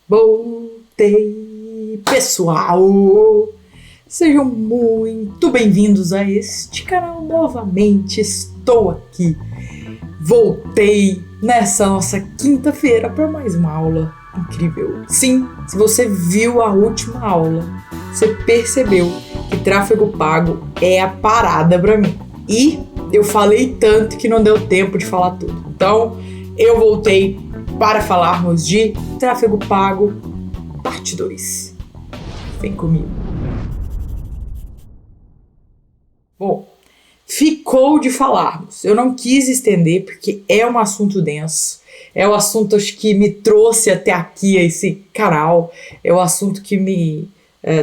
Voltei, pessoal! Sejam muito bem-vindos a este canal novamente. Estou aqui. Voltei nessa nossa quinta-feira para mais uma aula incrível. Sim, se você viu a última aula, você percebeu que tráfego pago é a parada para mim. E eu falei tanto que não deu tempo de falar tudo. Então, eu voltei para falarmos de tráfego pago, parte 2. Vem comigo. Bom, ficou de falarmos. Eu não quis estender porque é um assunto denso. É o assunto acho que me trouxe até aqui, a esse canal. É o assunto que me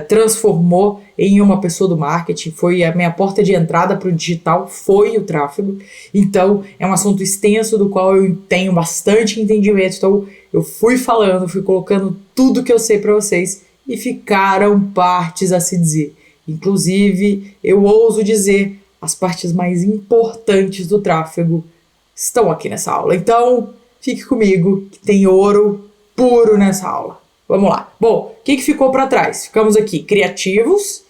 transformou em uma pessoa do marketing. Foi a minha porta de entrada para o digital, foi o tráfego. Então, é um assunto extenso do qual eu tenho bastante entendimento. Então, eu fui falando, fui colocando tudo que eu sei para vocês e ficaram partes a se dizer. Inclusive, eu ouso dizer, as partes mais importantes do tráfego estão aqui nessa aula. Então, fique comigo, que tem ouro puro nessa aula. Vamos lá. Bom, o que ficou para trás? Ficamos aqui, criativos,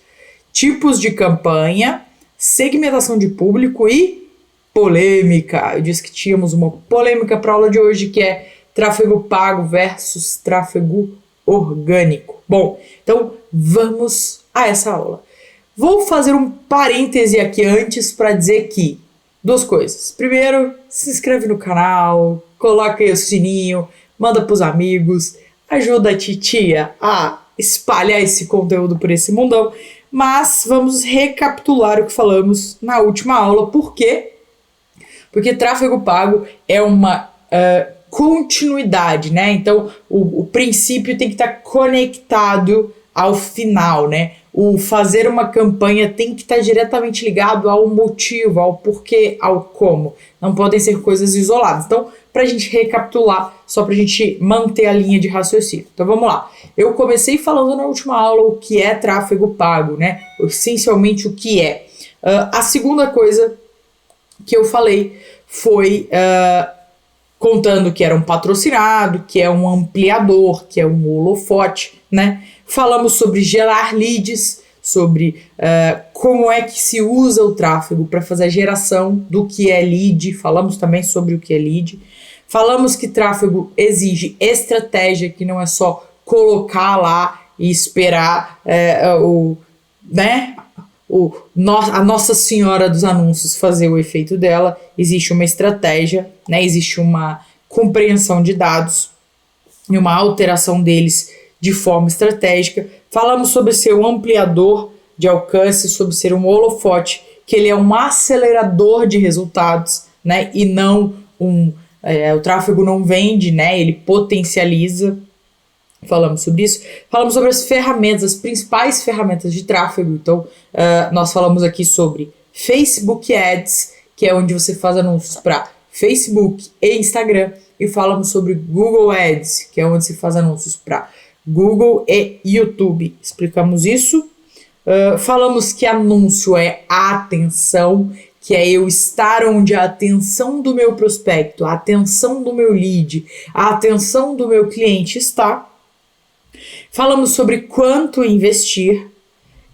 tipos de campanha, segmentação de público e polêmica. Eu disse que tínhamos uma polêmica para a aula de hoje, que é tráfego pago versus tráfego orgânico. Bom, então vamos a essa aula. Vou fazer um parêntese aqui antes para dizer que duas coisas. Primeiro, se inscreve no canal, coloca aí o sininho, manda para os amigos, ajuda a titia a espalhar esse conteúdo por esse mundão. Mas vamos recapitular o que falamos na última aula. Por quê? Porque tráfego pago é uma continuidade, né? Então, o princípio tem que estar conectado ao final, né? O fazer uma campanha tem que estar diretamente ligado ao motivo, ao porquê, ao como. Não podem ser coisas isoladas. Então, para a gente recapitular, só para a gente manter a linha de raciocínio. Então, vamos lá. Eu comecei falando na última aula o que é tráfego pago, né? Essencialmente, o que é. A segunda coisa que eu falei foi contando que era um patrocinado, que é um ampliador, que é um holofote, né? Falamos sobre gerar leads, sobre como é que se usa o tráfego para fazer a geração do que é lead. Falamos também sobre o que é lead. Falamos que tráfego exige estratégia, que não é só colocar lá e esperar a Nossa Senhora dos Anúncios fazer o efeito dela. Existe uma estratégia, né? Existe uma compreensão de dados e uma alteração deles de forma estratégica. Falamos sobre ser um ampliador de alcance, sobre ser um holofote, que ele é um acelerador de resultados, né? E não o tráfego não vende, né? Ele potencializa. Falamos sobre isso. Falamos sobre as ferramentas, as principais ferramentas de tráfego. Então, nós falamos aqui sobre Facebook Ads, que é onde você faz anúncios para Facebook e Instagram. E falamos sobre Google Ads, que é onde se faz anúncios para Google e YouTube. Explicamos isso. Falamos que anúncio é a atenção, que é eu estar onde a atenção do meu prospecto, a atenção do meu lead, a atenção do meu cliente está. Falamos sobre quanto investir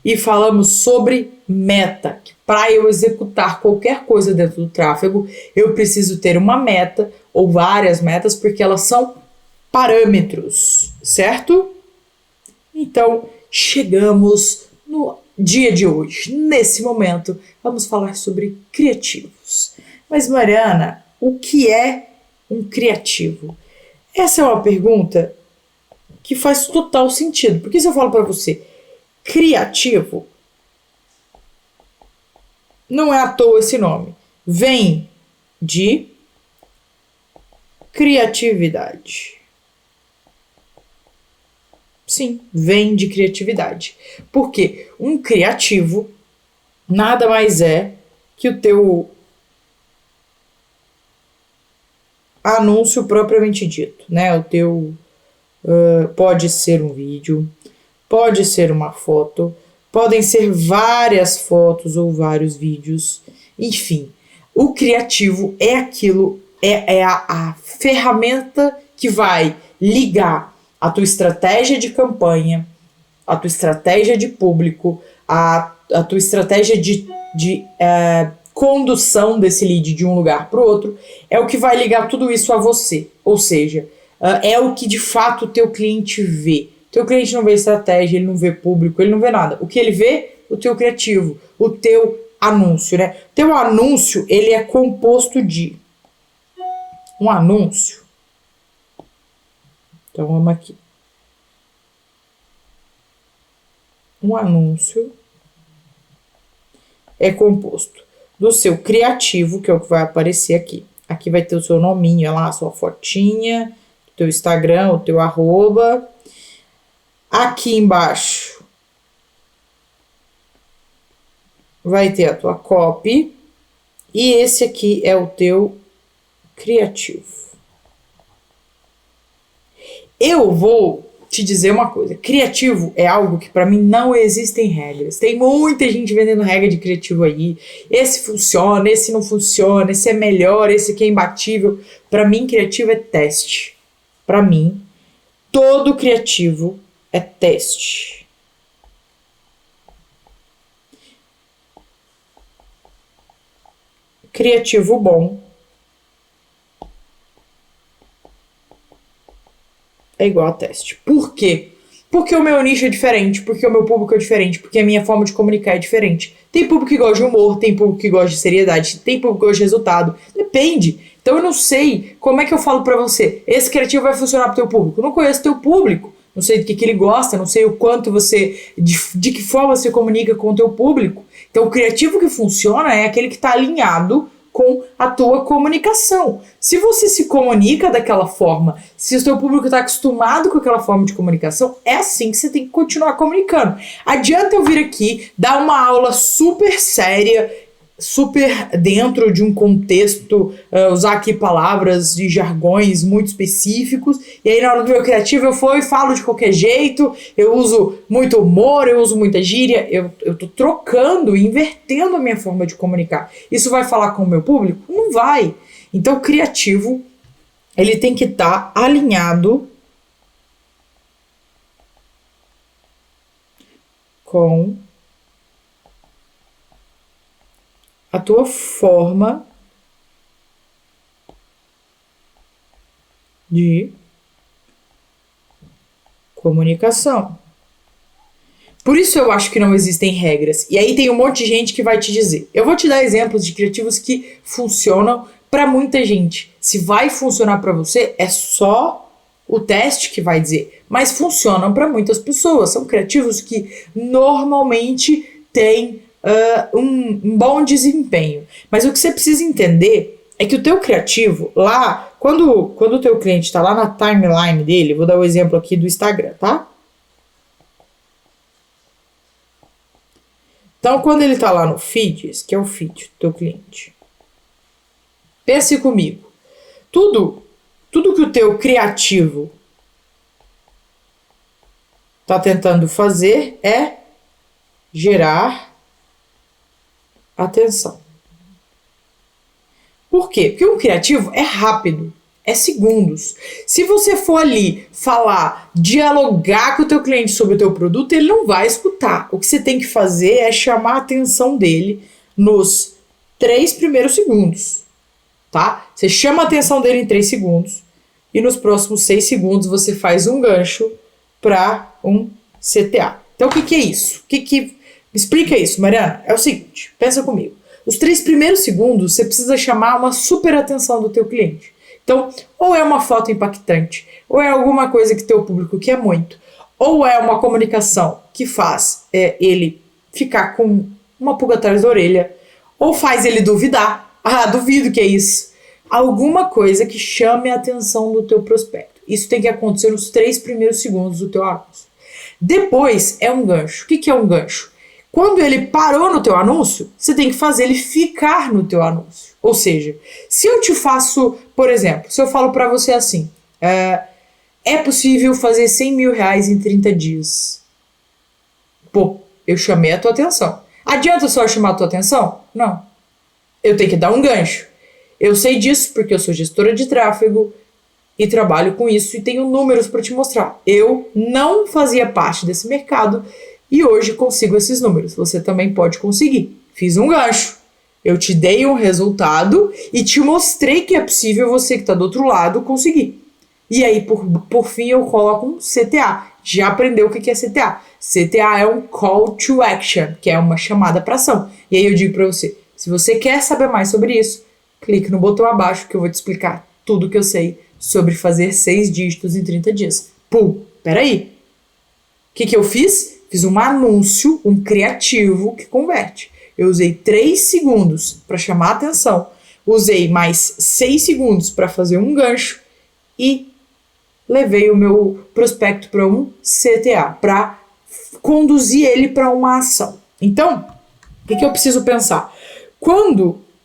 e falamos sobre meta. Para eu executar qualquer coisa dentro do tráfego, eu preciso ter uma meta ou várias metas, porque elas são parâmetros, certo? Então, chegamos no dia de hoje. Nesse momento, vamos falar sobre criativos. Mas, Mariana, o que é um criativo? Essa é uma pergunta que faz total sentido. Porque se eu falo para você, criativo, não é à toa esse nome. Vem de criatividade. Sim, vem de criatividade. Porque um criativo nada mais é que o teu anúncio propriamente dito, né? O teu pode ser um vídeo, pode ser uma foto, podem ser várias fotos ou vários vídeos, enfim. O criativo é aquilo, é a ferramenta que vai ligar a tua estratégia de campanha, a tua estratégia de público, a tua estratégia de condução desse lead de um lugar para o outro, é o que vai ligar tudo isso a você. Ou seja, é o que de fato o teu cliente vê. O teu cliente não vê estratégia, ele não vê público, ele não vê nada. O que ele vê? O teu criativo, o teu anúncio, né? O teu anúncio, ele é composto de um anúncio. Então, vamos aqui. Um anúncio é composto do seu criativo, que é o que vai aparecer aqui. Aqui vai ter o seu nominho, lá, a sua fotinha, o teu Instagram, o teu arroba. Aqui embaixo vai ter a tua copy. E esse aqui é o teu criativo. Eu vou te dizer uma coisa. Criativo é algo que para mim não existem regras. Tem muita gente vendendo regra de criativo aí. Esse funciona, esse não funciona, esse é melhor, esse aqui é imbatível. Para mim, criativo é teste. Para mim, todo criativo é teste. Criativo bom é igual a teste. Por quê? Porque o meu nicho é diferente, porque o meu público é diferente, porque a minha forma de comunicar é diferente. Tem público que gosta de humor, tem público que gosta de seriedade, tem público que gosta de resultado. Depende. Então eu não sei como é que eu falo pra você, esse criativo vai funcionar pro teu público. Eu não conheço teu público, não sei do que ele gosta, não sei o quanto você, de que forma você comunica com o teu público. Então o criativo que funciona é aquele que tá alinhado com a tua comunicação. Se você se comunica daquela forma, se o seu público está acostumado com aquela forma de comunicação, é assim que você tem que continuar comunicando. Adianta eu vir aqui, dar uma aula super séria, super dentro de um contexto, usar aqui palavras e jargões muito específicos, e aí na hora do meu criativo eu vou e falo de qualquer jeito, eu uso muito humor, eu uso muita gíria, eu tô trocando, invertendo a minha forma de comunicar. Isso vai falar com o meu público? Não vai. Então o criativo, ele tem que estar alinhado com a tua forma de comunicação. Por isso eu acho que não existem regras. E aí tem um monte de gente que vai te dizer. Eu vou te dar exemplos de criativos que funcionam para muita gente. Se vai funcionar para você, é só o teste que vai dizer. Mas funcionam para muitas pessoas. São criativos que normalmente têm um bom desempenho. Mas o que você precisa entender é que o teu criativo, lá, quando o teu cliente está lá na timeline dele, vou dar o exemplo aqui do Instagram, tá? Então, quando ele está lá no feed, esse que é o feed do teu cliente, pense comigo. Tudo que o teu criativo está tentando fazer é gerar atenção. Por quê? Porque um criativo é rápido, é segundos. Se você for ali falar, dialogar com o teu cliente sobre o teu produto, ele não vai escutar. O que você tem que fazer é chamar a atenção dele nos 3 primeiros segundos, tá? Você chama a atenção dele em 3 segundos e nos próximos 6 segundos você faz um gancho para um CTA. Então, o que é isso? Me explica isso, Mariana. É o seguinte, pensa comigo. Os 3 primeiros segundos, você precisa chamar uma super atenção do teu cliente. Então, ou é uma foto impactante, ou é alguma coisa que teu público quer muito, ou é uma comunicação que faz ele ficar com uma pulga atrás da orelha, ou faz ele duvidar. Ah, duvido que é isso. Alguma coisa que chame a atenção do teu prospecto. Isso tem que acontecer nos 3 primeiros segundos do teu anúncio. Depois é um gancho. O que é um gancho? Quando ele parou no teu anúncio, você tem que fazer ele ficar no teu anúncio. Ou seja, se eu te faço, por exemplo, se eu falo para você assim, é possível fazer 100 mil reais em 30 dias. Pô, eu chamei a tua atenção. Adianta só chamar a tua atenção? Não. Eu tenho que dar um gancho. Eu sei disso porque eu sou gestora de tráfego, e trabalho com isso e tenho números para te mostrar. Eu não fazia parte desse mercado e hoje consigo esses números. Você também pode conseguir. Fiz um gancho. Eu te dei um resultado e te mostrei que é possível você que está do outro lado conseguir. E aí, por fim, eu coloco um CTA. Já aprendeu o que é CTA? CTA é um Call to Action, que é uma chamada para ação. E aí eu digo para você, se você quer saber mais sobre isso, clique no botão abaixo que eu vou te explicar tudo que eu sei sobre fazer 6 dígitos em 30 dias. Pum, peraí. O que eu fiz? Fiz um anúncio, um criativo que converte. Eu usei 3 segundos para chamar a atenção, usei mais 6 segundos para fazer um gancho e levei o meu prospecto para um CTA, para conduzir ele para uma ação. Então, o que eu preciso pensar?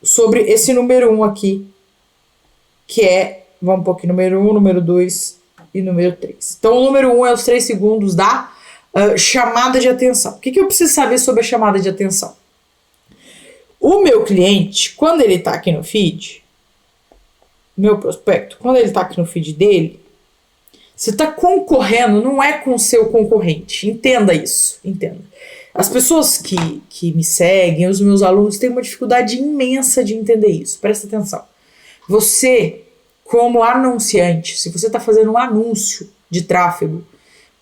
Sobre esse número 1 aqui, que é, vamos pôr aqui, número 1, número 2 e número 3. Então, o número 1 é os 3 segundos da chamada de atenção. O que eu preciso saber sobre a chamada de atenção? O meu cliente, quando ele está aqui no feed, meu prospecto, quando ele está aqui no feed dele, você está concorrendo, não é com o seu concorrente. Entenda isso, entenda. As pessoas que me seguem, os meus alunos, têm uma dificuldade imensa de entender isso. Presta atenção. Você, como anunciante, se você está fazendo um anúncio de tráfego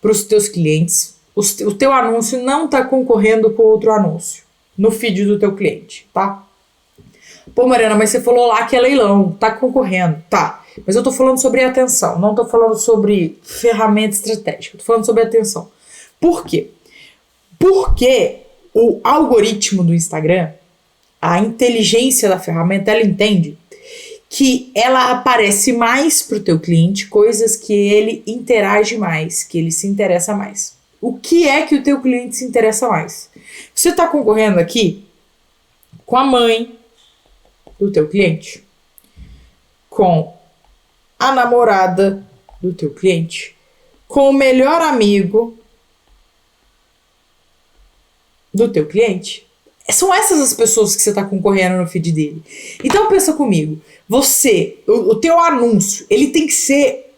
para os teus clientes, o teu anúncio não está concorrendo com outro anúncio no feed do teu cliente, tá? Pô, Mariana, mas você falou lá que é leilão, tá concorrendo, tá? Mas eu tô falando sobre atenção, não tô falando sobre ferramenta estratégica, tô falando sobre atenção. Por quê? Porque o algoritmo do Instagram, a inteligência da ferramenta, ela entende que ela aparece mais pro teu cliente coisas que ele interage mais, que ele se interessa mais. O que é que o teu cliente se interessa mais? Você tá concorrendo aqui com a mãe do teu cliente, com a namorada do teu cliente, com o melhor amigo do teu cliente. São essas as pessoas que você está concorrendo no feed dele. Então pensa comigo, o teu anúncio, ele tem que ser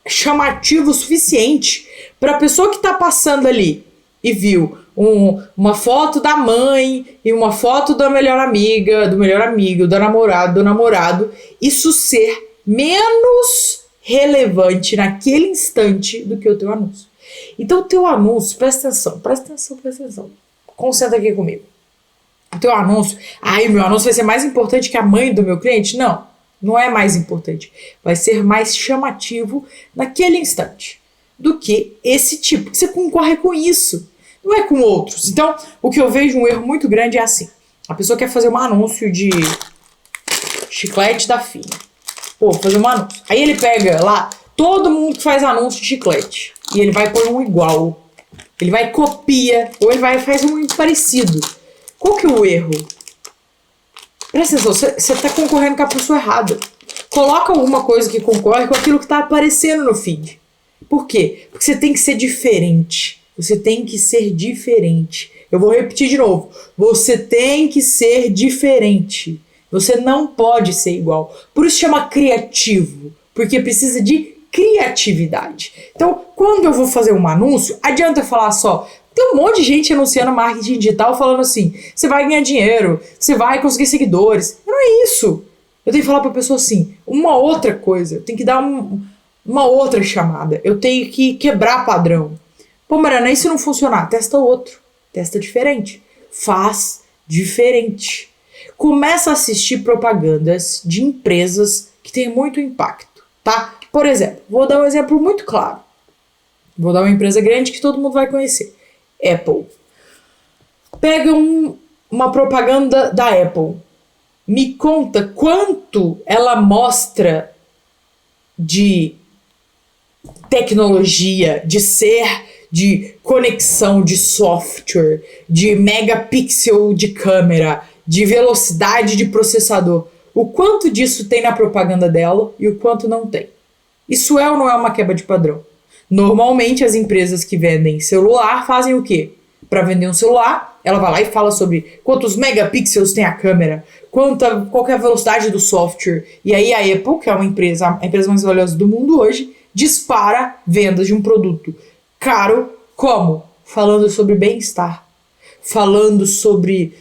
chamativo o suficiente para a pessoa que está passando ali e viu uma foto da mãe e uma foto da melhor amiga, do melhor amigo, da namorada, do namorado, isso ser menos relevante naquele instante do que o teu anúncio. Então o teu anúncio, presta atenção. Concentra aqui comigo. O teu anúncio, meu anúncio vai ser mais importante que a mãe do meu cliente? Não, não é mais importante. Vai ser mais chamativo naquele instante do que esse tipo. Você concorre com isso, não é com outros. Então, o que eu vejo um erro muito grande é assim. A pessoa quer fazer um anúncio de chiclete da filha. Pô, fazer um anúncio. Aí ele pega lá todo mundo que faz anúncio de chiclete e ele vai pôr um igual. Ele vai copia ou ele vai faz um parecido. Qual que é o erro? Presta atenção, você está concorrendo com a pessoa errada. Coloca alguma coisa que concorre com aquilo que está aparecendo no feed. Por quê? Porque você tem que ser diferente. Você tem que ser diferente. Eu vou repetir de novo. Você tem que ser diferente. Você não pode ser igual. Por isso chama criativo. Porque precisa de criatividade. Então, quando eu vou fazer um anúncio, adianta eu falar só. Tem um monte de gente anunciando marketing digital falando assim, você vai ganhar dinheiro, você vai conseguir seguidores. Não é isso. Eu tenho que falar pra pessoa assim, uma outra coisa. Eu tenho que dar uma outra chamada. Eu tenho que quebrar padrão. Pô, Mariana, e se não funcionar? Testa outro. Testa diferente. Faz diferente. Começa a assistir propagandas de empresas que têm muito impacto, tá? Por exemplo, vou dar um exemplo muito claro. Vou dar uma empresa grande que todo mundo vai conhecer. Apple. Pega uma propaganda da Apple. Me conta quanto ela mostra de tecnologia, de conexão de software, de megapixel de câmera, de velocidade de processador. O quanto disso tem na propaganda dela e o quanto não tem. Isso é ou não é uma quebra de padrão? Normalmente as empresas que vendem celular fazem o quê? para vender um celular, ela vai lá e fala sobre quantos megapixels tem a câmera, qual que é a velocidade do software. E aí a Apple, que é a empresa mais valiosa do mundo hoje, dispara vendas de um produto caro. Como? Falando sobre bem-estar, falando sobre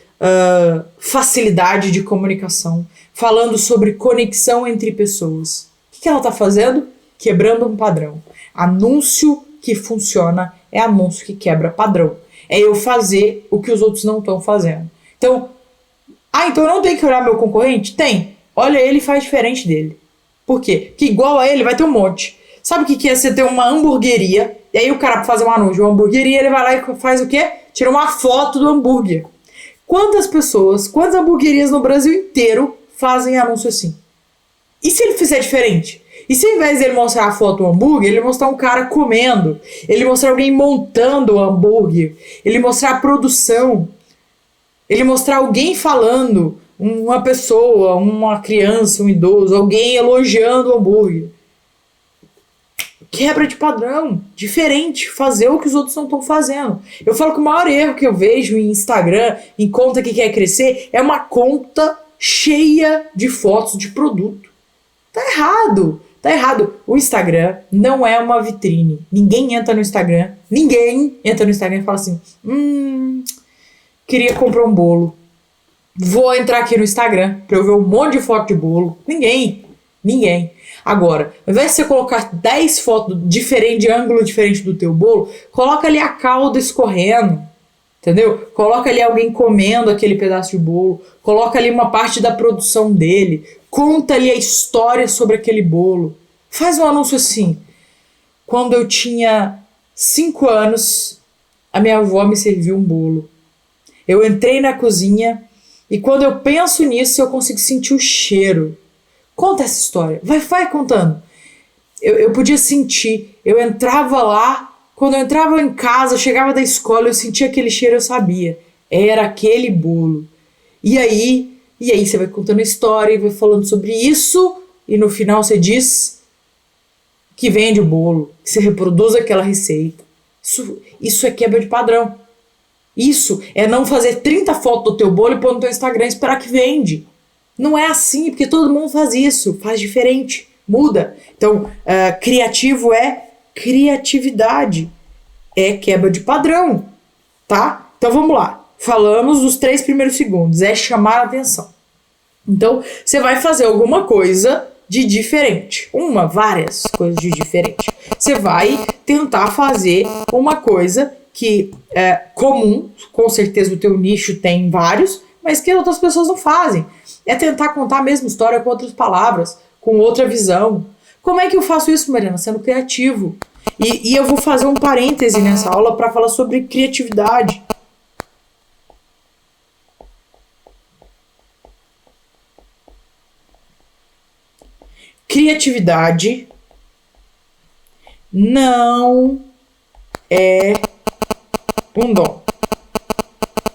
facilidade de comunicação, falando sobre conexão entre pessoas. O que ela está fazendo? Quebrando um padrão. Anúncio que funciona é anúncio que quebra padrão. É eu fazer o que os outros não estão fazendo. Então eu não tenho que olhar meu concorrente? Tem. Olha ele e faz diferente dele. Por quê? Porque igual a ele vai ter um monte. Sabe o que é você ter uma hamburgueria, e aí o cara faz um anúncio de uma hamburgueria, ele vai lá e faz o quê? Tira uma foto do hambúrguer. Quantas hamburguerias no Brasil inteiro fazem anúncio assim? E se ele fizer diferente? E se ao invés de ele mostrar a foto do hambúrguer, ele mostrar um cara comendo, ele mostrar alguém montando o hambúrguer, ele mostrar a produção, ele mostrar alguém falando, uma pessoa, uma criança, um idoso, alguém elogiando o hambúrguer. Quebra de padrão, diferente, fazer o que os outros não estão fazendo. Eu falo que o maior erro que eu vejo em Instagram, em conta que quer crescer, é uma conta cheia de fotos de produto. Tá errado. O Instagram não é uma vitrine. Ninguém entra no Instagram e fala assim, queria comprar um bolo. Vou entrar aqui no Instagram pra eu ver um monte de foto de bolo. Ninguém. Agora, ao invés de você colocar 10 fotos diferentes, de ângulo diferente do teu bolo, coloca ali a calda escorrendo, entendeu? Coloca ali alguém comendo aquele pedaço de bolo, coloca ali uma parte da produção dele, conta ali a história sobre aquele bolo. Faz um anúncio assim. Quando eu tinha 5 anos, a minha avó me serviu um bolo. Eu entrei na cozinha e quando eu penso nisso, eu consigo sentir o cheiro. Conta essa história. Vai contando. Eu podia sentir. Eu entrava lá. Quando eu entrava em casa, eu chegava da escola, eu sentia aquele cheiro, eu sabia. Era aquele bolo. E aí você vai contando a história e vai falando sobre isso. E no final você diz que vende o bolo. Que você reproduz aquela receita. Isso é quebra de padrão. Isso é não fazer 30 fotos do teu bolo e pôr no teu Instagram e esperar que vende. Não é assim, porque todo mundo faz isso, faz diferente, muda. Então, criativo é criatividade, é quebra de padrão, tá? Então vamos lá, falamos dos 3 primeiros segundos, é chamar a atenção. Então, você vai fazer alguma coisa de diferente, várias coisas de diferente. Você vai tentar fazer uma coisa que é comum, com certeza o teu nicho tem vários, mas que outras pessoas não fazem. É tentar contar a mesma história com outras palavras, com outra visão. Como é que eu faço isso, Mariana? Sendo criativo. E eu vou fazer um parêntese nessa aula para falar sobre criatividade. Criatividade não é um dom.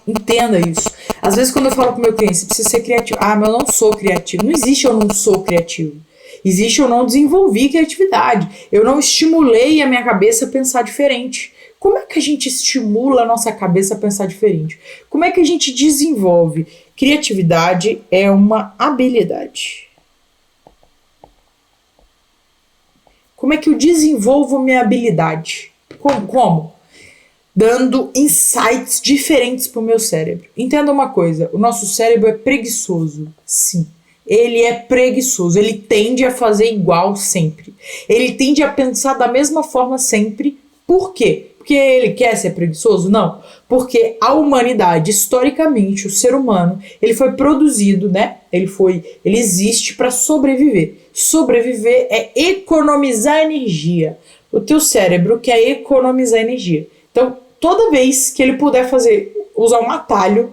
Entenda isso. Às vezes quando eu falo pro meu cliente, você precisa ser criativo. Mas eu não sou criativo. Não existe eu não sou criativo. Existe eu não desenvolvi criatividade. Eu não estimulei a minha cabeça a pensar diferente. Como é que a gente estimula a nossa cabeça a pensar diferente? Como é que a gente desenvolve? Criatividade é uma habilidade. Como é que eu desenvolvo minha habilidade? Como? Dando insights diferentes para o meu cérebro. Entenda uma coisa, o nosso cérebro é preguiçoso, sim. Ele é preguiçoso, ele tende a fazer igual sempre. Ele tende a pensar da mesma forma sempre. Por quê? Porque ele quer ser preguiçoso? Não. Porque a humanidade, historicamente, o ser humano, ele foi produzido, né? Ele existe para sobreviver. Sobreviver é economizar energia. O teu cérebro quer economizar energia. Então, toda vez que ele puder usar um atalho,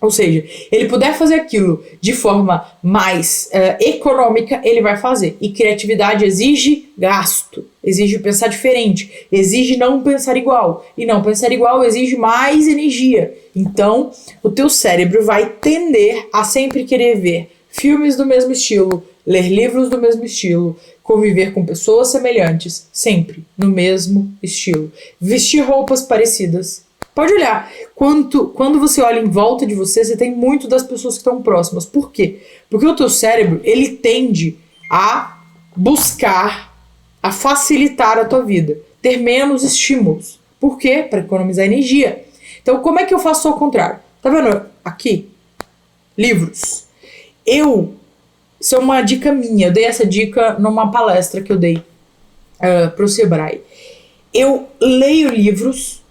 ou seja, ele puder fazer aquilo de forma mais econômica, ele vai fazer. E criatividade exige gasto, exige pensar diferente, exige não pensar igual. E não pensar igual exige mais energia. Então, o teu cérebro vai tender a sempre querer ver filmes do mesmo estilo, ler livros do mesmo estilo, conviver com pessoas semelhantes, sempre no mesmo estilo. Vestir roupas parecidas, Pode olhar. Quando você olha em volta de você, você tem muito das pessoas que estão próximas. Por quê? Porque o teu cérebro, ele tende a buscar, a facilitar a tua vida. Ter menos estímulos. Por quê? Para economizar energia. Então, como é que eu faço ao contrário? Tá vendo aqui? Livros. Isso é uma dica minha. Eu dei essa dica numa palestra que eu dei pro Sebrae. Eu leio livros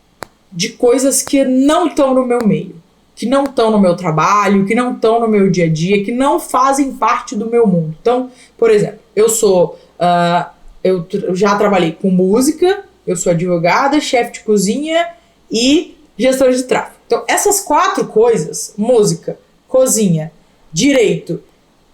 de coisas que não estão no meu meio, que não estão no meu trabalho, que não estão no meu dia a dia, que não fazem parte do meu mundo. Então, por exemplo, eu já trabalhei com música, eu sou advogada, chefe de cozinha e gestora de tráfego. Então, essas 4 coisas, música, cozinha, direito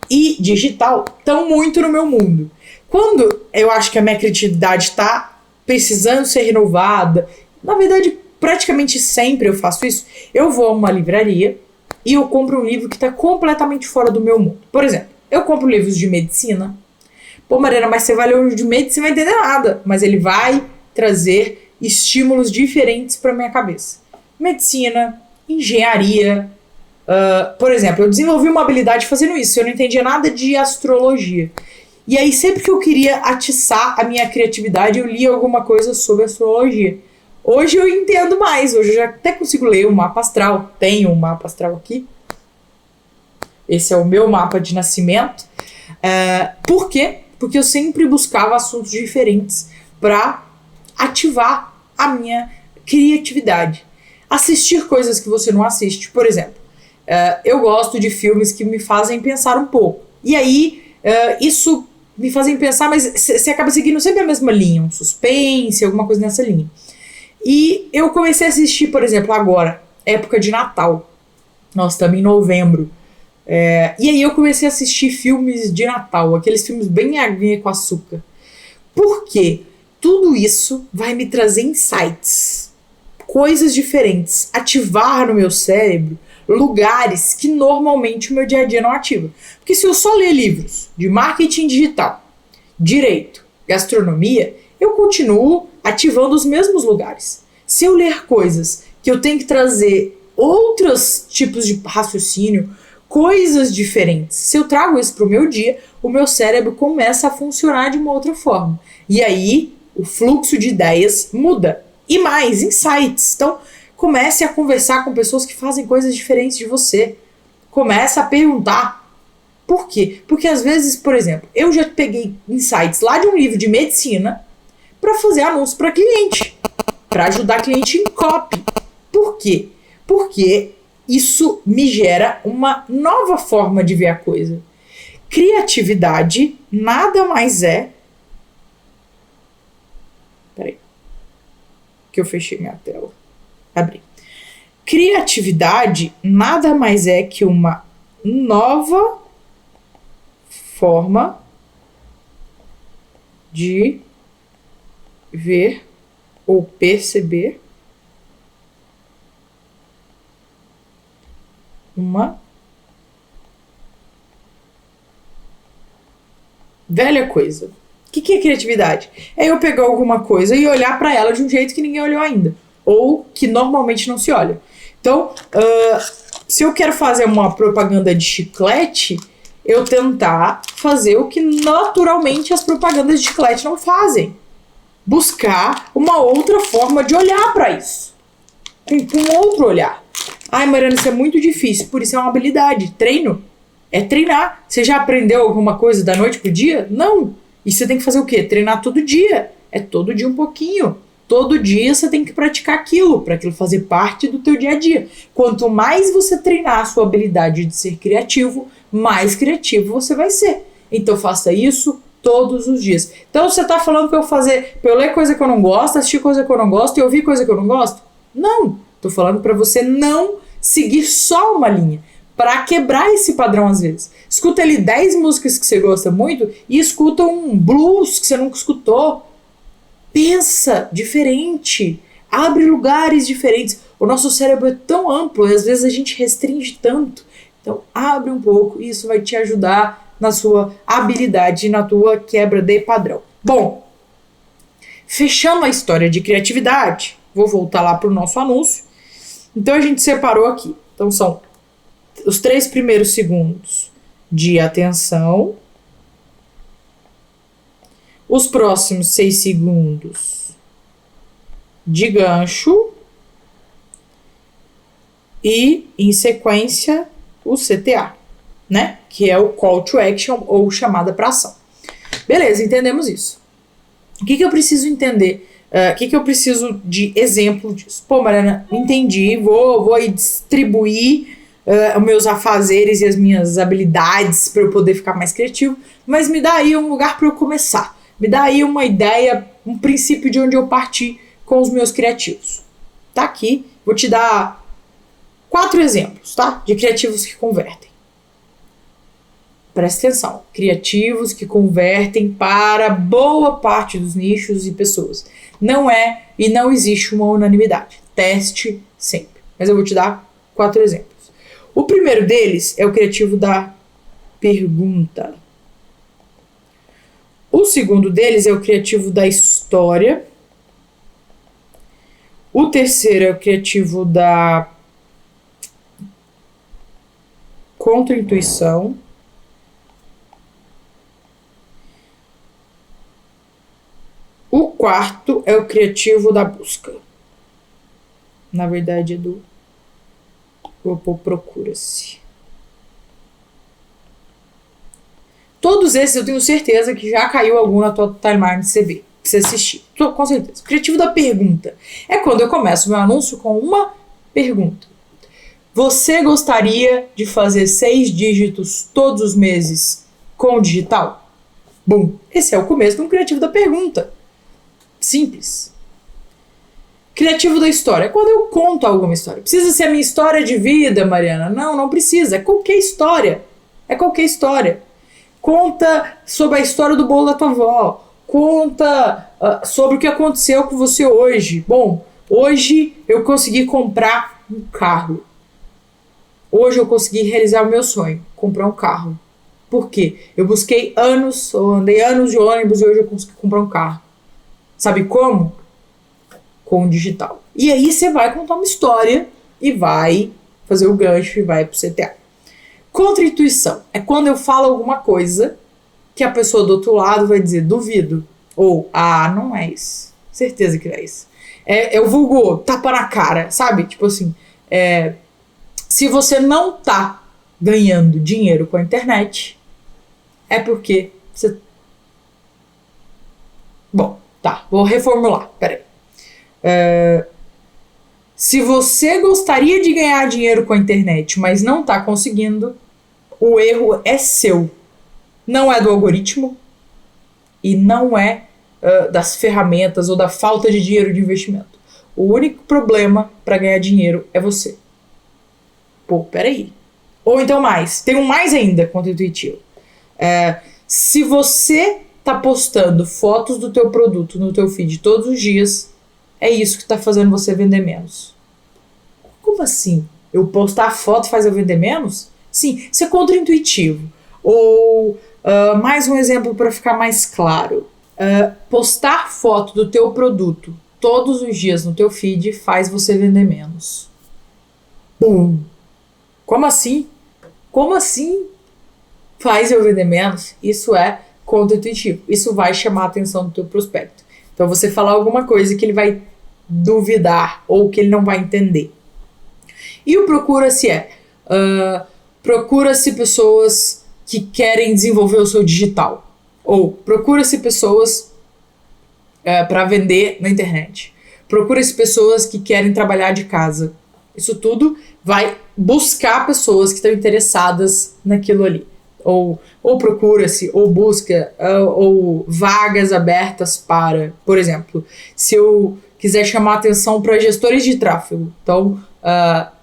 e digital, estão muito no meu mundo. Quando eu acho que a minha criatividade está precisando ser renovada, na verdade, praticamente sempre eu faço isso, eu vou a uma livraria e eu compro um livro que está completamente fora do meu mundo. Por exemplo, eu compro livros de medicina. Pô, Mariana, mas você vai ler um livro de medicina, você não vai entender nada. Mas ele vai trazer estímulos diferentes para minha cabeça. Medicina, engenharia. Por exemplo, eu desenvolvi uma habilidade fazendo isso. Eu não entendia nada de astrologia. E aí, sempre que eu queria atiçar a minha criatividade, eu lia alguma coisa sobre astrologia. Hoje eu entendo mais. Hoje eu já até consigo ler o mapa astral. Tenho um mapa astral aqui. Esse é o meu mapa de nascimento. Por quê? Porque eu sempre buscava assuntos diferentes para ativar a minha criatividade. Assistir coisas que você não assiste. Por exemplo, eu gosto de filmes que me fazem pensar um pouco. E aí, isso me fazem pensar, mas você acaba seguindo sempre a mesma linha. Um suspense, alguma coisa nessa linha. E eu comecei a assistir, por exemplo, agora, época de Natal. Nós estamos em novembro. E aí eu comecei a assistir filmes de Natal, aqueles filmes bem aguinha com açúcar. Por quê? Tudo isso vai me trazer insights, coisas diferentes, ativar no meu cérebro lugares que normalmente o meu dia a dia não ativa. Porque se eu só ler livros de marketing digital, direito, gastronomia, eu continuo ativando os mesmos lugares. Se eu ler coisas que eu tenho que trazer outros tipos de raciocínio, coisas diferentes, se eu trago isso para o meu dia, o meu cérebro começa a funcionar de uma outra forma. E aí, o fluxo de ideias muda. E mais, insights. Então, comece a conversar com pessoas que fazem coisas diferentes de você. Comece a perguntar. Por quê? Porque às vezes, por exemplo, eu já peguei insights lá de um livro de medicina para fazer anúncio para cliente, para ajudar cliente em copy. Por quê? Porque isso me gera uma nova forma de ver a coisa. Criatividade nada mais é... Peraí. Que eu fechei minha tela. Abri. Criatividade nada mais é que uma nova forma de ver ou perceber uma velha coisa. O que é criatividade? É eu pegar alguma coisa e olhar para ela de um jeito que ninguém olhou ainda, ou que normalmente não se olha. Então, se eu quero fazer uma propaganda de chiclete, eu tentar fazer o que naturalmente as propagandas de chiclete não fazem. Buscar uma outra forma de olhar para isso. Com outro olhar. Ai, Mariana, isso é muito difícil. Por isso é uma habilidade. Treino. É treinar. Você já aprendeu alguma coisa da noite pro dia? Não. E você tem que fazer o quê? Treinar todo dia. É todo dia um pouquinho. Todo dia você tem que praticar aquilo, para aquilo fazer parte do teu dia a dia. Quanto mais você treinar a sua habilidade de ser criativo, mais criativo você vai ser. Então faça isso todos os dias. Então você tá falando pra eu ler coisa que eu não gosto, assistir coisa que eu não gosto e ouvir coisa que eu não gosto? Não. Tô falando pra você não seguir só uma linha, para quebrar esse padrão às vezes. Escuta ali 10 músicas que você gosta muito e escuta um blues que você nunca escutou. Pensa diferente, abre lugares diferentes. O nosso cérebro é tão amplo e às vezes a gente restringe tanto. Então abre um pouco e isso vai te ajudar na sua habilidade, na tua quebra de padrão. Bom, fechando a história de criatividade, vou voltar lá para o nosso anúncio. Então a gente separou aqui. Então são os 3 primeiros segundos de atenção, os próximos 6 segundos de gancho e, em sequência, o CTA, né? Que é o Call to Action ou chamada para ação. Beleza, entendemos isso. O que eu preciso entender? O que eu preciso de exemplo disso? Pô, Mariana, entendi, vou aí distribuir os meus afazeres e as minhas habilidades para eu poder ficar mais criativo, mas me dá aí um lugar para eu começar. Me dá aí uma ideia, um princípio de onde eu parti com os meus criativos. Tá aqui, vou te dar 4 exemplos, tá? De criativos que convertem. Presta atenção. Criativos que convertem para boa parte dos nichos e pessoas. Não é e não existe uma unanimidade. Teste sempre. Mas eu vou te dar 4 exemplos. O primeiro deles é o criativo da pergunta. O segundo deles é o criativo da história. O terceiro é o criativo da contra-intuição. O quarto é o criativo da busca. Na verdade é do... Vou pôr procura-se. Todos esses eu tenho certeza que já caiu algum na tua timeline de CV. Pra você assistir. Com certeza. O criativo da pergunta é quando eu começo meu anúncio com uma pergunta. Você gostaria de fazer 6 dígitos todos os meses com o digital? Bom, esse é o começo de um criativo da pergunta. Simples. Criativo da história é quando eu conto alguma história. Precisa ser a minha história de vida, Mariana? Não, não precisa. É qualquer história. É qualquer história. Conta sobre a história do bolo da tua avó. Conta sobre o que aconteceu com você hoje. Bom, hoje eu consegui comprar um carro. Hoje eu consegui realizar o meu sonho, comprar um carro. Por quê? Eu busquei anos, eu andei anos de ônibus e hoje eu consegui comprar um carro. Sabe como? Com o digital. E aí você vai contar uma história e vai fazer o gancho e vai pro CTA. Contra-intuição é quando eu falo alguma coisa que a pessoa do outro lado vai dizer duvido. Ou, não é isso. Certeza que não é isso. É o vulgo tapa na cara, sabe? Tipo assim, se você não tá ganhando dinheiro com a internet, é porque você... Bom, tá, vou reformular, peraí. Se você gostaria de ganhar dinheiro com a internet, mas não tá conseguindo, o erro é seu. Não é do algoritmo e não é das ferramentas ou da falta de dinheiro de investimento. O único problema para ganhar dinheiro é você. Pô, peraí. Ou então mais. Tem um mais ainda contra-intuitivo. Se você tá postando fotos do teu produto no teu feed todos os dias, é isso que tá fazendo você vender menos. Como assim? Eu postar foto faz eu vender menos? Sim, isso é contra-intuitivo. Ou, mais um exemplo para ficar mais claro. Postar foto do teu produto todos os dias no teu feed faz você vender menos. Bum! Como assim? Como assim faz eu vender menos? Isso é contra-intuitivo. Isso vai chamar a atenção do teu prospecto. Então você falar alguma coisa que ele vai duvidar ou que ele não vai entender. E o procura-se procura-se pessoas que querem desenvolver o seu digital. Ou procura-se pessoas para vender na internet. Procura-se pessoas que querem trabalhar de casa. Isso tudo vai buscar pessoas que estão interessadas naquilo ali. Ou procura-se, ou busca, ou vagas abertas para, por exemplo, se eu quiser chamar atenção para gestores de tráfego. Então,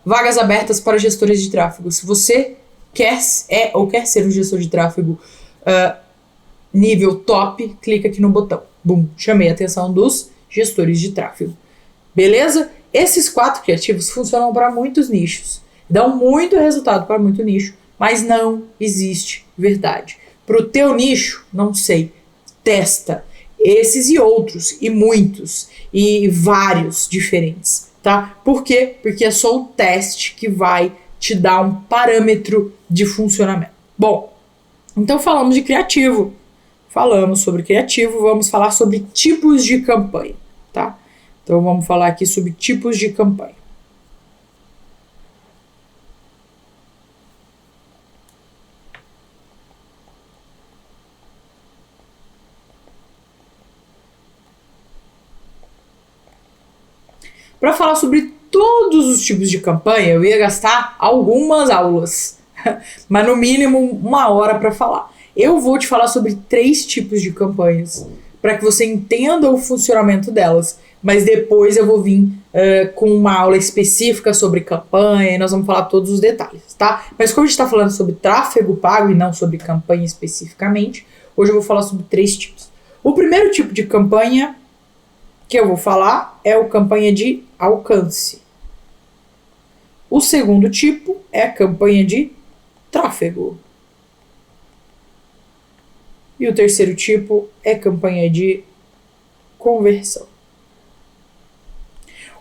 vagas abertas para gestores de tráfego. Se você quer ser um gestor de tráfego nível top, clica aqui no botão. Bum, chamei a atenção dos gestores de tráfego. Beleza? Esses 4 criativos funcionam para muitos nichos. Dão muito resultado para muito nicho, mas não existe verdade. Para o teu nicho, não sei. Testa esses e outros, e muitos, e vários diferentes. tá? Por quê? Porque é só o teste que vai te dar um parâmetro de funcionamento. Bom, então falamos de criativo. Falamos sobre criativo, vamos falar sobre tipos de campanha, tá? Então vamos falar aqui sobre tipos de campanha. Para falar sobre todos os tipos de campanha, eu ia gastar algumas aulas, mas no mínimo 1 hora para falar. Eu vou te falar sobre 3 tipos de campanhas, para que você entenda o funcionamento delas, mas depois eu vou vir com uma aula específica sobre campanha e nós vamos falar todos os detalhes, tá? Mas como a gente está falando sobre tráfego pago e não sobre campanha especificamente, hoje eu vou falar sobre 3 tipos. O primeiro tipo de campanha que eu vou falar é o campanha de alcance. O segundo tipo é a campanha de tráfego. E o terceiro tipo é campanha de conversão.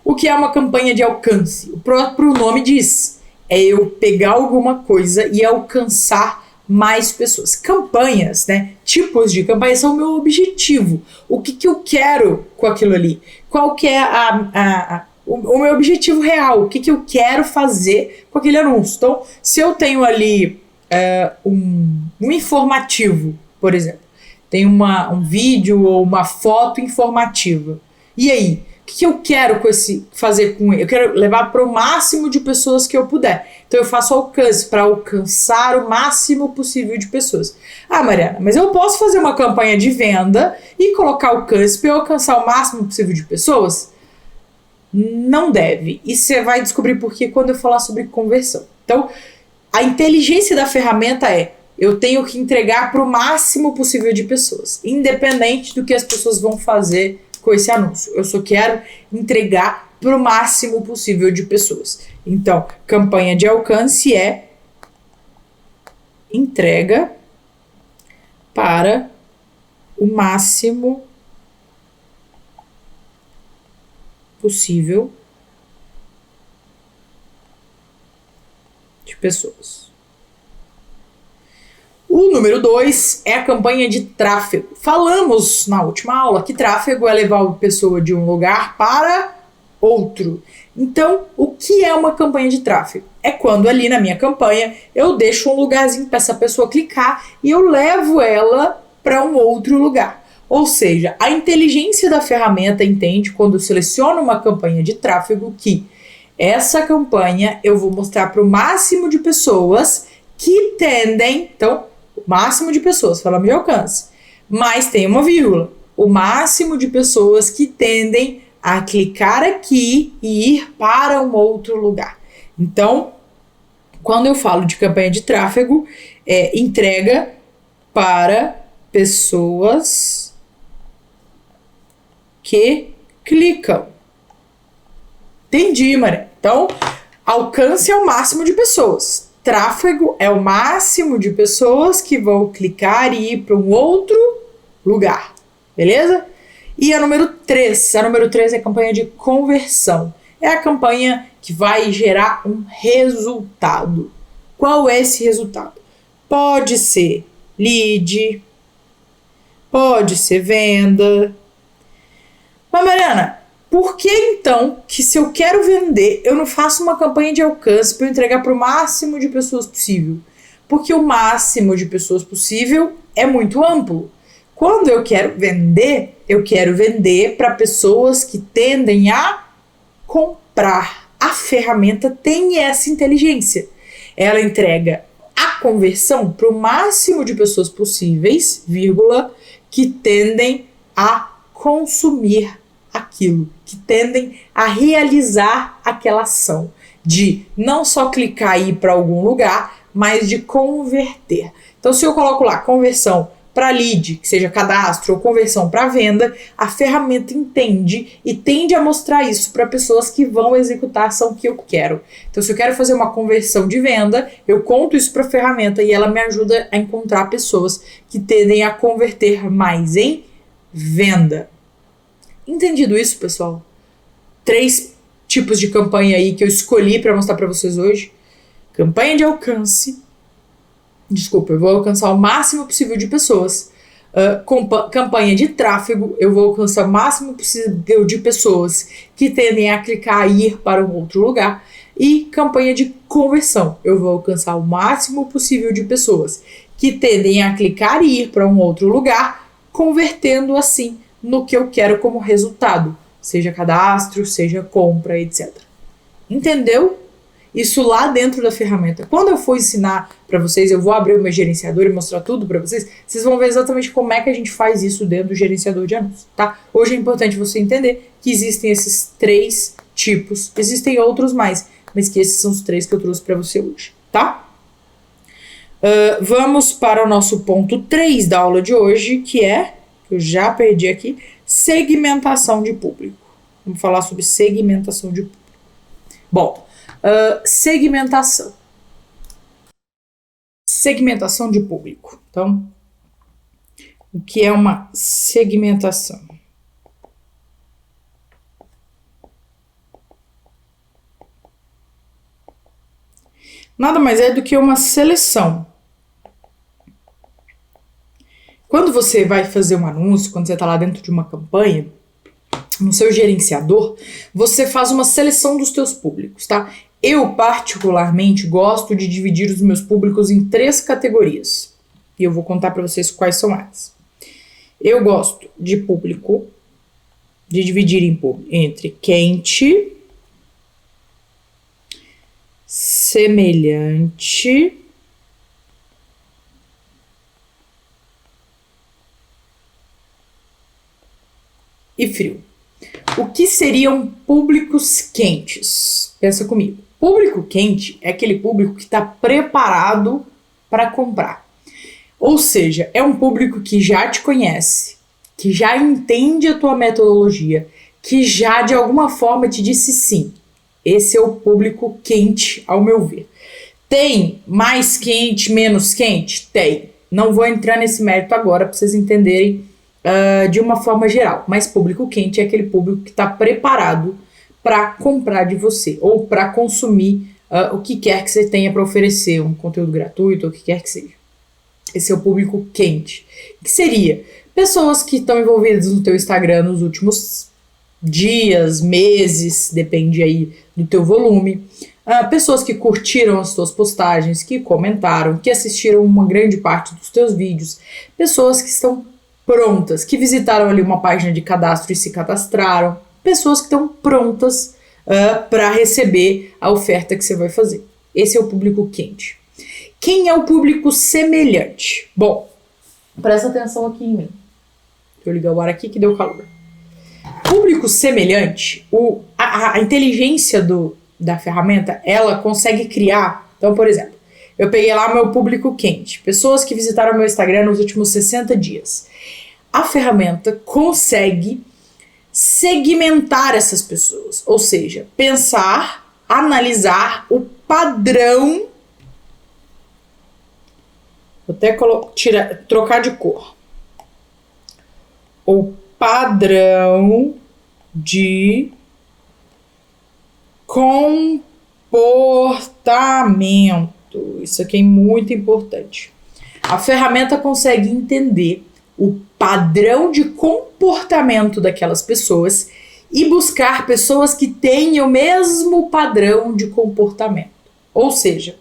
O que é uma campanha de alcance? O próprio nome diz, é eu pegar alguma coisa e alcançar mais pessoas. Campanhas, né? Tipos de campanhas são o meu objetivo. O que eu quero com aquilo ali? Qual que é o meu objetivo real? O que eu quero fazer com aquele anúncio? Então, se eu tenho ali um informativo, por exemplo, tem um vídeo ou uma foto informativa. E aí? O que eu quero fazer com ele? Eu quero levar para o máximo de pessoas que eu puder. Então eu faço alcance para alcançar o máximo possível de pessoas. Ah, Mariana, mas eu posso fazer uma campanha de venda e colocar alcance para eu alcançar o máximo possível de pessoas? Não deve. E você vai descobrir por quê quando eu falar sobre conversão. Então, a inteligência da ferramenta eu tenho que entregar para o máximo possível de pessoas, independente do que as pessoas vão fazer com esse anúncio. Eu só quero entregar para o máximo possível de pessoas. Então, campanha de alcance é entrega para o máximo possível de pessoas. O número 2 é a campanha de tráfego. Falamos na última aula que tráfego é levar a pessoa de um lugar para outro. Então, o que é uma campanha de tráfego? É quando ali na minha campanha eu deixo um lugarzinho para essa pessoa clicar e eu levo ela para um outro lugar. Ou seja, a inteligência da ferramenta entende quando eu seleciono uma campanha de tráfego que essa campanha eu vou mostrar para o máximo de pessoas que tendem... Então, o máximo de pessoas, falamos de alcance, mas tem uma vírgula. O máximo de pessoas que tendem a clicar aqui e ir para um outro lugar. Então, quando eu falo de campanha de tráfego, é entrega para pessoas que clicam. Entendi, Maria. Então, alcance é o máximo de pessoas. Tráfego é o máximo de pessoas que vão clicar e ir para um outro lugar. Beleza? E a número 3. A número 3 é a campanha de conversão. É a campanha que vai gerar um resultado. Qual é esse resultado? Pode ser lead, pode ser venda. Mas, Mariana, por que então que se eu quero vender, eu não faço uma campanha de alcance para eu entregar para o máximo de pessoas possível? Porque o máximo de pessoas possível é muito amplo. Quando eu quero vender para pessoas que tendem a comprar. A ferramenta tem essa inteligência. Ela entrega a conversão para o máximo de pessoas possíveis, vírgula, que tendem a consumir aquilo, que tendem a realizar aquela ação de não só clicar e ir para algum lugar, mas de converter. Então, se eu coloco lá conversão para lead, que seja cadastro, ou conversão para venda, a ferramenta entende e tende a mostrar isso para pessoas que vão executar a ação que eu quero. Então, se eu quero fazer uma conversão de venda, eu conto isso para a ferramenta e ela me ajuda a encontrar pessoas que tendem a converter mais em venda. Entendido isso, pessoal? 3 tipos de campanha aí que eu escolhi para mostrar para vocês hoje. Campanha de alcance. Desculpa, eu vou alcançar o máximo possível de pessoas. Campanha de tráfego, eu vou alcançar o máximo possível de pessoas que tendem a clicar e ir para um outro lugar. E campanha de conversão, eu vou alcançar o máximo possível de pessoas que tendem a clicar e ir para um outro lugar, convertendo assim no que eu quero como resultado, seja cadastro, seja compra, etc. Entendeu? Isso lá dentro da ferramenta. Quando eu for ensinar para vocês, eu vou abrir o meu gerenciador e mostrar tudo para vocês, vocês vão ver exatamente como é que a gente faz isso dentro do gerenciador de anúncios, tá? Hoje é importante você entender que existem esses 3 tipos, existem outros mais, mas que esses são os 3 que eu trouxe para você hoje, tá? Vamos para o nosso ponto 3 da aula de hoje, que é, eu já perdi aqui, segmentação de público. Vamos falar sobre segmentação de público. Bom, segmentação. Segmentação de público. Então, o que é uma segmentação? Nada mais é do que uma seleção. Quando você vai fazer um anúncio, quando você está lá dentro de uma campanha, no seu gerenciador, você faz uma seleção dos teus públicos, tá? Eu, particularmente, gosto de dividir os meus públicos em 3 categorias. E eu vou contar para vocês quais são elas. Eu gosto de público, de dividir entre quente, semelhante e frio. O que seriam públicos quentes? Pensa comigo. Público quente é aquele público que está preparado para comprar. Ou seja, é um público que já te conhece, que já entende a tua metodologia, que já de alguma forma te disse sim. Esse é o público quente, ao meu ver. Tem mais quente, menos quente? Tem. Não vou entrar nesse mérito agora para vocês entenderem de uma forma geral. Mas público quente é aquele público que está preparado para comprar de você ou para consumir o que quer que você tenha para oferecer, um conteúdo gratuito ou o que quer que seja. Esse é o público quente. Que seria pessoas que estão envolvidas no teu Instagram nos últimos dias, meses, depende aí do teu volume. Pessoas que curtiram as tuas postagens, que comentaram, que assistiram uma grande parte dos teus vídeos. Pessoas que estão prontas, que visitaram ali uma página de cadastro e se cadastraram. Pessoas que estão prontas para receber a oferta que você vai fazer. Esse é o público quente. Quem é o público semelhante? Bom, presta atenção aqui em mim. Deixa eu ligar o ar aqui que deu calor. Público semelhante, a inteligência da ferramenta, ela consegue criar. Então, por exemplo, eu peguei lá meu público quente, pessoas que visitaram meu Instagram nos últimos 60 dias. A ferramenta consegue segmentar essas pessoas, ou seja, pensar, analisar o padrão. Vou até trocar de cor. O padrão de comportamento. Isso aqui é muito importante. A ferramenta consegue entender o padrão de comportamento daquelas pessoas e buscar pessoas que tenham o mesmo padrão de comportamento. Ou seja,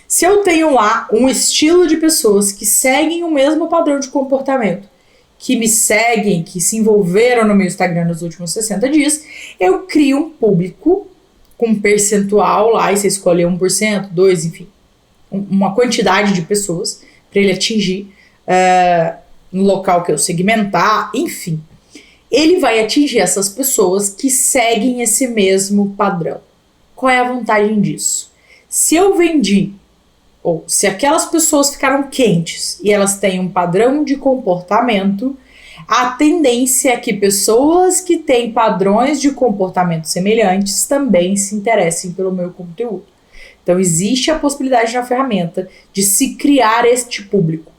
se eu tenho lá um estilo de pessoas que seguem o mesmo padrão de comportamento, que me seguem, que se envolveram no meu Instagram nos últimos 60 dias, eu crio um público com um percentual lá, e você escolhe 1%, 2%, enfim, uma quantidade de pessoas para ele atingir no local que eu segmentar, enfim. Ele vai atingir essas pessoas que seguem esse mesmo padrão. Qual é a vantagem disso? Se eu vendi, ou se aquelas pessoas ficaram quentes e elas têm um padrão de comportamento, a tendência é que pessoas que têm padrões de comportamento semelhantes também se interessem pelo meu conteúdo. Então existe a possibilidade na ferramenta de se criar este público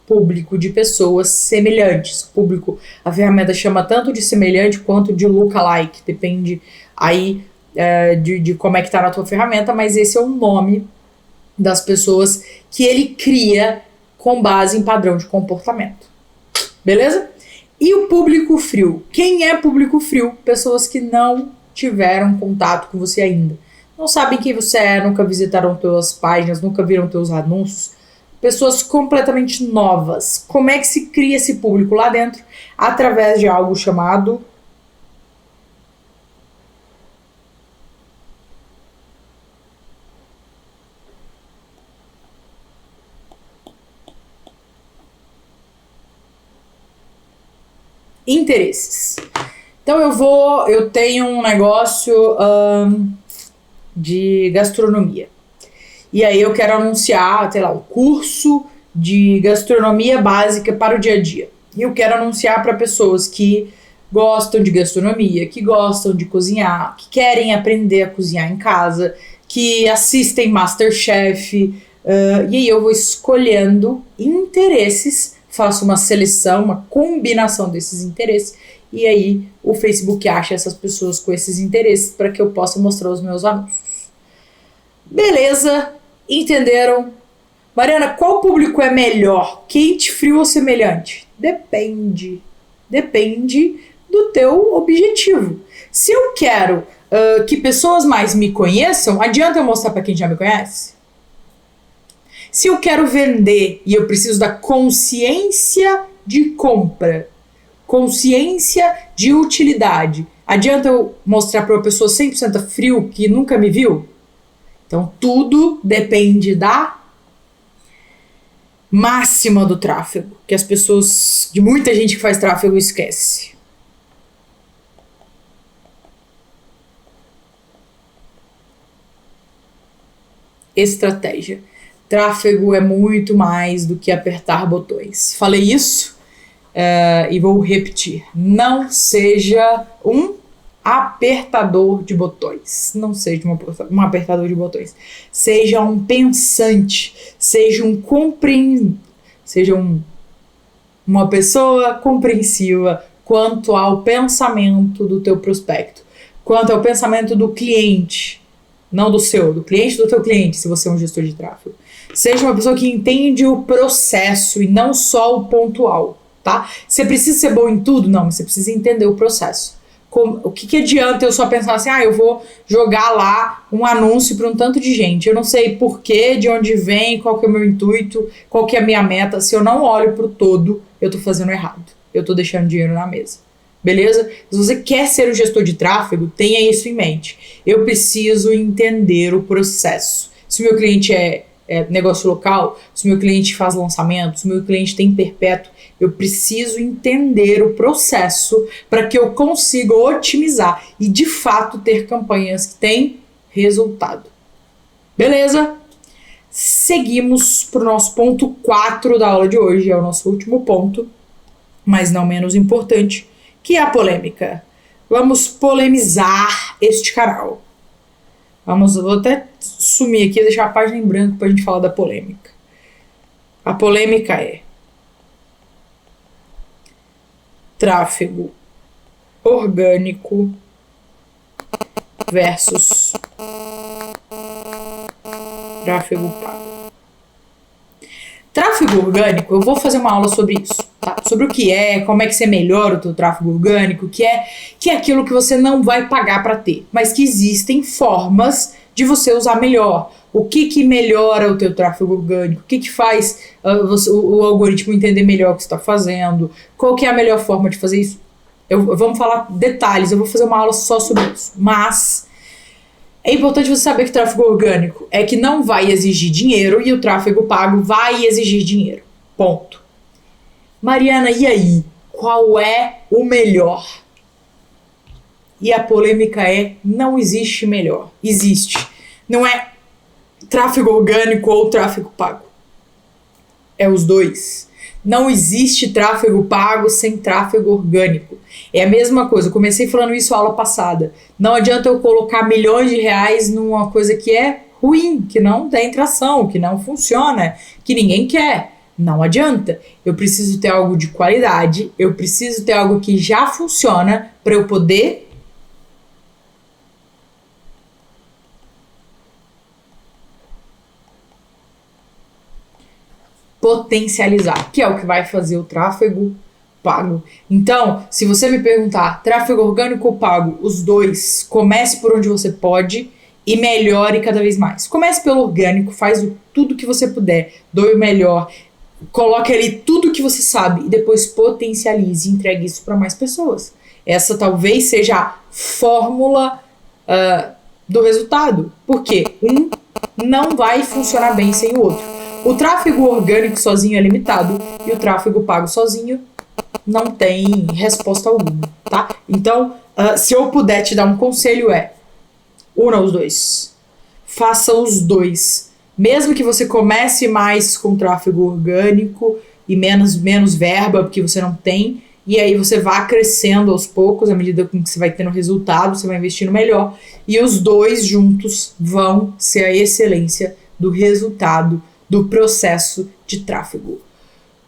de pessoas semelhantes. A ferramenta chama tanto de semelhante quanto de lookalike, depende aí de como é que tá na tua ferramenta, mas esse é o nome das pessoas que ele cria com base em padrão de comportamento. Beleza? E o público frio? Quem é público frio? Pessoas que não tiveram contato com você ainda. Não sabem quem você é, nunca visitaram tuas páginas, nunca viram teus anúncios. Pessoas completamente novas. Como é que se cria esse público lá dentro? Através de algo chamado interesses. Então eu tenho um negócio de gastronomia. E aí eu quero anunciar, sei lá, um curso de gastronomia básica para o dia a dia. E eu quero anunciar para pessoas que gostam de gastronomia, que gostam de cozinhar, que querem aprender a cozinhar em casa, que assistem MasterChef. E aí eu vou escolhendo interesses, faço uma seleção, uma combinação desses interesses. E aí o Facebook acha essas pessoas com esses interesses para que eu possa mostrar os meus anúncios. Beleza? Entenderam? Mariana, qual público é melhor? Quente, frio ou semelhante? Depende. Depende do teu objetivo. Se eu quero que pessoas mais me conheçam, adianta eu mostrar para quem já me conhece? Se eu quero vender e eu preciso da consciência de compra, consciência de utilidade, adianta eu mostrar para uma pessoa 100% frio que nunca me viu? Então, tudo depende da máxima do tráfego, que as pessoas, de muita gente que faz tráfego, esquece. Estratégia. Tráfego é muito mais do que apertar botões. Falei isso e vou repetir. Não seja um apertador de botões. Não seja um apertador de botões. Seja um pensante. Seja uma pessoa compreensiva quanto ao pensamento do teu prospecto, quanto ao pensamento do cliente, não do seu, do cliente do teu cliente, se você é um gestor de tráfego. Seja uma pessoa que entende o processo e não só o pontual, tá? Você precisa ser bom em tudo? Não, mas você precisa entender o processo. O que adianta eu só pensar assim, eu vou jogar lá um anúncio para um tanto de gente, eu não sei porquê, de onde vem, qual que é o meu intuito, qual que é a minha meta, se eu não olho pro todo, eu tô fazendo errado, eu tô deixando dinheiro na mesa, beleza? Se você quer ser um gestor de tráfego, tenha isso em mente, eu preciso entender o processo. Se o meu cliente é negócio local, se o meu cliente faz lançamentos, se o meu cliente tem perpétuo, eu preciso entender o processo para que eu consiga otimizar e de fato ter campanhas que têm resultado. Beleza? Seguimos para o nosso ponto 4 da aula de hoje, é o nosso último ponto, mas não menos importante, que é a polêmica. Vamos polemizar este canal. Vou até sumir aqui e deixar a página em branco para a gente falar da polêmica. A polêmica é tráfego orgânico versus tráfego pago. Tráfego orgânico, eu vou fazer uma aula sobre isso, tá? Sobre o que é, como é que você melhora o teu tráfego orgânico, que é aquilo que você não vai pagar para ter, mas que existem formas de você usar melhor. O que melhora o teu tráfego orgânico? O que faz o algoritmo entender melhor o que você está fazendo? Qual que é a melhor forma de fazer isso? Vamos falar detalhes, eu vou fazer uma aula só sobre isso. Mas é importante você saber que tráfego orgânico é que não vai exigir dinheiro e o tráfego pago vai exigir dinheiro. Ponto. Mariana, e aí? Qual é o melhor? E a polêmica é, não existe melhor. Existe. Não é tráfego orgânico ou tráfego pago. É os dois. Não existe tráfego pago sem tráfego orgânico. É a mesma coisa. Eu comecei falando isso na aula passada. Não adianta eu colocar milhões de reais numa coisa que é ruim, que não tem tração, que não funciona, que ninguém quer. Não adianta. Eu preciso ter algo de qualidade, eu preciso ter algo que já funciona para eu poder potencializar, que é o que vai fazer o tráfego pago. Então, se você me perguntar, tráfego orgânico ou pago, os dois, comece por onde você pode e melhore cada vez mais. Comece pelo orgânico, faz tudo que você puder, doe o melhor, coloque ali tudo que você sabe e depois potencialize e entregue isso para mais pessoas. Essa talvez seja a fórmula do resultado, porque um não vai funcionar bem sem o outro. O tráfego orgânico sozinho é limitado e o tráfego pago sozinho não tem resposta alguma, tá? Então, se eu puder te dar um conselho una os dois. Faça os dois. Mesmo que você comece mais com tráfego orgânico e menos verba, porque você não tem, e aí você vá crescendo aos poucos, à medida que você vai tendo resultado, você vai investindo melhor, e os dois juntos vão ser a excelência do resultado do processo de tráfego.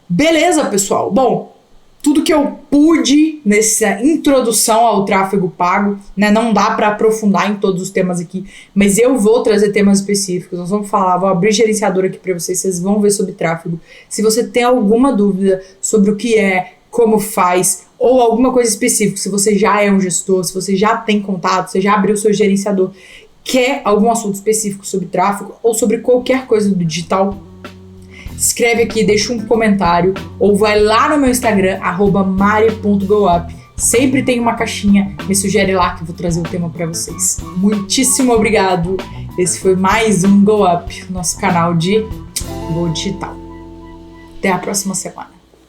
Beleza, pessoal? Bom, tudo que eu pude nessa introdução ao tráfego pago, né? Não dá para aprofundar em todos os temas aqui, mas eu vou trazer temas específicos. Nós vamos falar, vou abrir gerenciador aqui para vocês vão ver sobre tráfego. Se você tem alguma dúvida sobre o que é, como faz, ou alguma coisa específica, se você já é um gestor, se você já tem contato, você já abriu seu gerenciador, quer algum assunto específico sobre tráfego ou sobre qualquer coisa do digital, escreve aqui, deixa um comentário ou vai lá no meu Instagram, @mari.goup. Sempre tem uma caixinha, me sugere lá que eu vou trazer o tema para vocês. Muitíssimo obrigado. Esse foi mais um Go Up, nosso canal de Go Digital. Até a próxima semana.